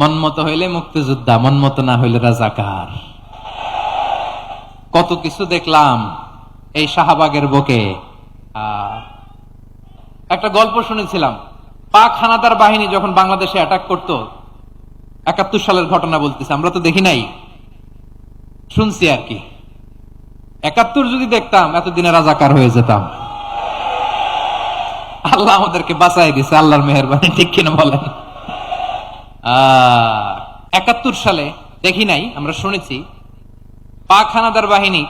মনমতো হইলে মুক্তিযোদ্ধা, মনমতো না হইলে রাজাকার। কত কিছু দেখলাম এই শাহবাগের বুকে। একটা গল্প শুনেছিলাম, পাক হানাদার বাহিনী যখন বাংলাদেশে অ্যাটাক করত, ৭১ সালের ঘটনা বলতেছে, আমরা তো দেখি নাই, শুনছি আর কি। ৭১ যদি দেখতাম এতদিনে রাজাকার হয়ে যেতাম। আল্লাহ আমাদেরকে বাঁচাই দিছে, আল্লাহর মেহেরবানি, ঠিক কিনা বলেন? ৭১ সালে দেখি নাই, আমরা শুনেছি। পাক হানাদার বাহিনী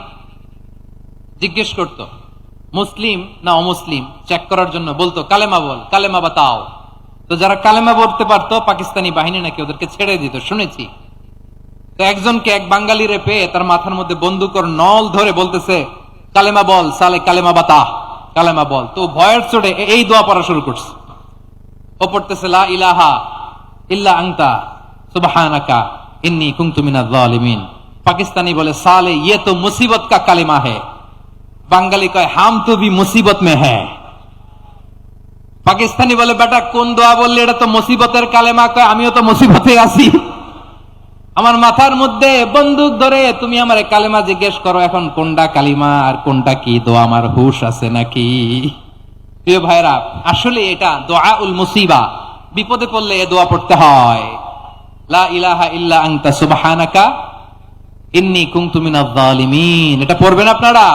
জিজ্ঞেস করত মুসলিম না অমুসলিম চেক করার জন্য, বলতো কালেমা বল, কালেমা বাতাও। তো যারা কালেমা বলতে পারতো পাকিস্তানি বাহিনী নাকি ওদেরকে ছেড়ে দিত, শুনেছি। তো একজনকে, এক বাঙালিরে পেয়ে তার মাথার মধ্যে বন্দুকর নল ধরে বলতেছে কালেমা বল সালে, কালেমা বাতা, কালেমা বল। তো ভয়ের চড়ে এই দোয়া পড়া শুরু করছে। ও পড়তেছে লা ইলাহা ইল্লা আনতা সুবহানাকা ইন্নী কুনতু মিনাজ জালিমিন। পাকিস্তানি বলে সালে ইয়ে তো মুসিবত কা কালেমা হ্যায়। বাঙালি কয় হাম তো ভি মুসিবত মে হ্যায়। পাকিস্তানি বলে বেটা কোন দোয়া বললে, এটা তো মুসিবতের কালেমা। কয় আমিও তো মুসিবতে আছি, আমার মাথার মধ্যে বন্দুক ধরে তুমি আমার কালেমা জিজ্ঞেস করো, এখন কোনটা কালিমা আর কোনটা কি দোয়া আমার হুশ আছে নাকি? প্রিয় ভাইরা, আসলে এটা দোয়া উল মুসিবা, বিপদে পড়লে এ দোয়া পড়তে হয়। লা ইলাহা ইল্লা আনতা সুবহানাকা ইন্নী কুনতু মিনাজ জালিমিন। এটা পড়বেন আপনারা।